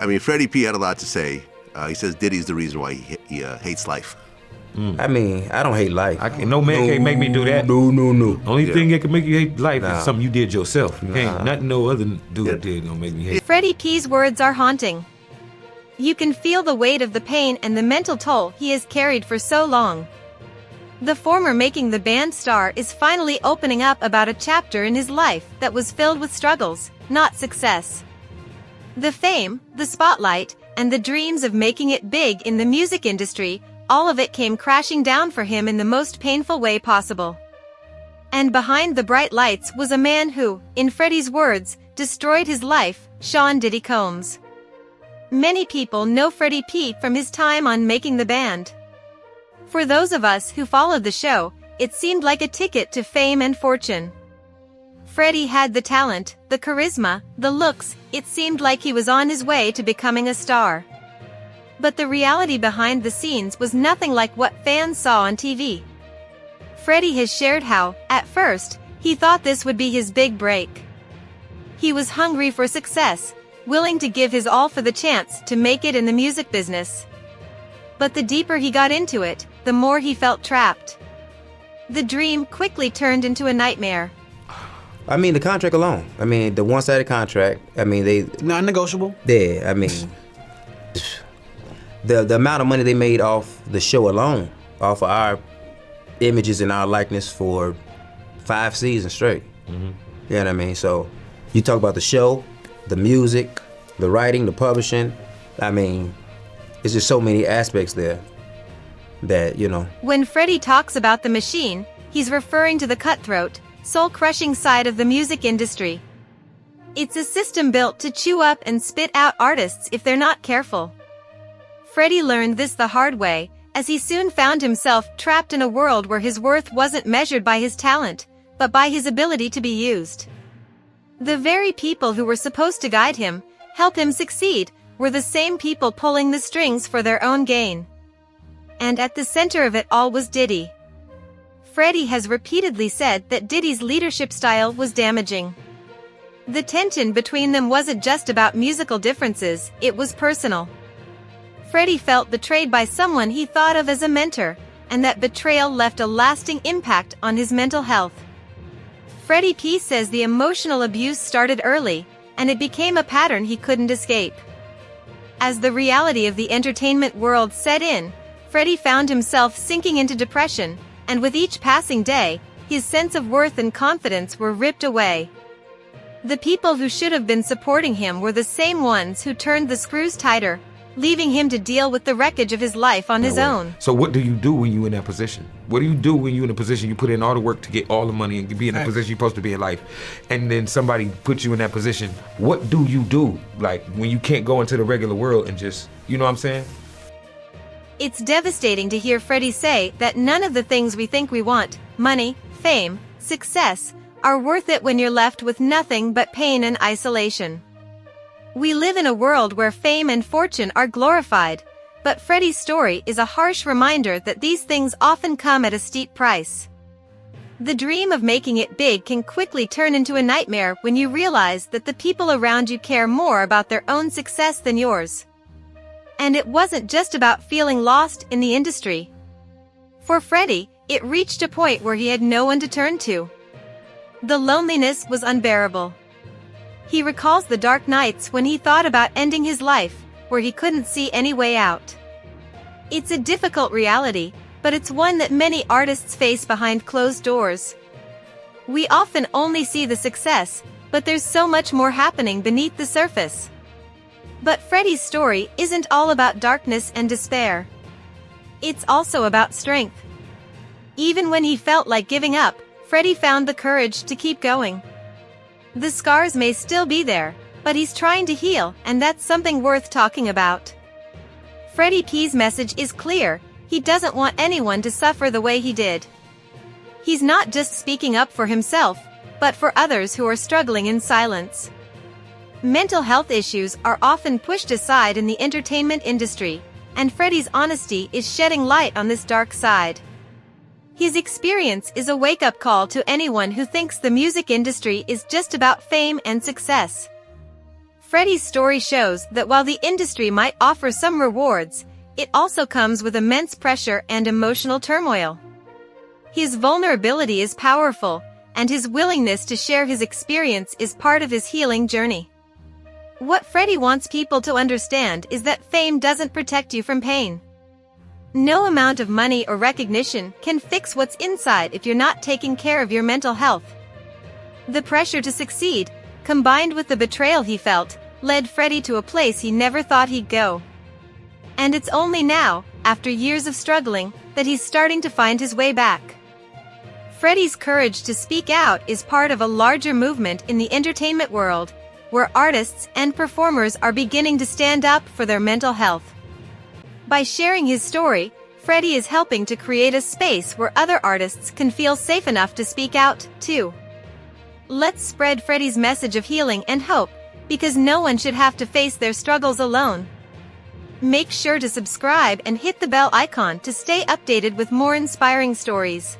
I mean, Freddy P had a lot to say. He says Diddy's the reason why he hates life. I mean, I don't hate life. No man can't make me do that. No. Only thing that can make you hate life is something you did yourself. Ain't nothing no other dude did gonna make me hate. Freddy P's words are haunting. You can feel the weight of the pain and the mental toll he has carried for so long. The former Making the Band star is finally opening up about a chapter in his life that was filled with struggles, not success. The fame, the spotlight, and the dreams of making it big in the music industry, all of it came crashing down for him in the most painful way possible. And behind the bright lights was a man who, in Freddy's words, destroyed his life, Sean Diddy Combs. Many people know Freddy P from his time on Making the Band. For those of us who followed the show, it seemed like a ticket to fame and fortune. Freddy had the talent, the charisma, the looks. It seemed like he was on his way to becoming a star. But the reality behind the scenes was nothing like what fans saw on TV. Freddy has shared how, at first, he thought this would be his big break. He was hungry for success, willing to give his all for the chance to make it in the music business. But the deeper he got into it, the more he felt trapped. The dream quickly turned into a nightmare. I mean, the contract alone. I mean, the one-sided contract. I mean, they non-negotiable. Yeah, I mean, the amount of money they made off the show alone, off of our images and our likeness for 5 seasons straight. You know what I mean? So, you talk about the show, the music, the writing, the publishing. I mean, it's just so many aspects there that, you know. When Freddy talks about the machine, he's referring to the cutthroat, soul-crushing side of the music industry. It's a system built to chew up and spit out artists if they're not careful. Freddy learned this the hard way, as he soon found himself trapped in a world where his worth wasn't measured by his talent, but by his ability to be used. The very people who were supposed to guide him, help him succeed, were the same people pulling the strings for their own gain. And at the center of it all was Diddy. Freddy has repeatedly said that Diddy's leadership style was damaging. The tension between them wasn't just about musical differences, it was personal. Freddy felt betrayed by someone he thought of as a mentor, and that betrayal left a lasting impact on his mental health. Freddy P says the emotional abuse started early, and it became a pattern he couldn't escape. As the reality of the entertainment world set in, Freddy found himself sinking into depression, and with each passing day, his sense of worth and confidence were ripped away. The people who should have been supporting him were the same ones who turned the screws tighter, leaving him to deal with the wreckage of his life on his own. So what do you do when you're in that position? What do you do when you're in a position you put in all the work to get all the money and be in the position you're supposed to be in life, and then somebody puts you in that position? What do you do, like, when you can't go into the regular world and just, you know what I'm saying? It's devastating to hear Freddy say that none of the things we think we want, money, fame, success, are worth it when you're left with nothing but pain and isolation. We live in a world where fame and fortune are glorified, but Freddy's story is a harsh reminder that these things often come at a steep price. The dream of making it big can quickly turn into a nightmare when you realize that the people around you care more about their own success than yours. And it wasn't just about feeling lost in the industry. For Freddy, it reached a point where he had no one to turn to. The loneliness was unbearable. He recalls the dark nights when he thought about ending his life, where he couldn't see any way out. It's a difficult reality, but it's one that many artists face behind closed doors. We often only see the success, but there's so much more happening beneath the surface. But Freddy's story isn't all about darkness and despair. It's also about strength. Even when he felt like giving up, Freddy found the courage to keep going. The scars may still be there, but he's trying to heal, and that's something worth talking about. Freddy P's message is clear: he doesn't want anyone to suffer the way he did. He's not just speaking up for himself, but for others who are struggling in silence. Mental health issues are often pushed aside in the entertainment industry, and Freddy's honesty is shedding light on this dark side. His experience is a wake-up call to anyone who thinks the music industry is just about fame and success. Freddy's story shows that while the industry might offer some rewards, it also comes with immense pressure and emotional turmoil. His vulnerability is powerful, and his willingness to share his experience is part of his healing journey. What Freddy wants people to understand is that fame doesn't protect you from pain. No amount of money or recognition can fix what's inside if you're not taking care of your mental health. The pressure to succeed, combined with the betrayal he felt, led Freddy to a place he never thought he'd go. And it's only now, after years of struggling, that he's starting to find his way back. Freddy's courage to speak out is part of a larger movement in the entertainment world, where artists and performers are beginning to stand up for their mental health. By sharing his story, Freddy is helping to create a space where other artists can feel safe enough to speak out, too. Let's spread Freddy's message of healing and hope, because no one should have to face their struggles alone. Make sure to subscribe and hit the bell icon to stay updated with more inspiring stories.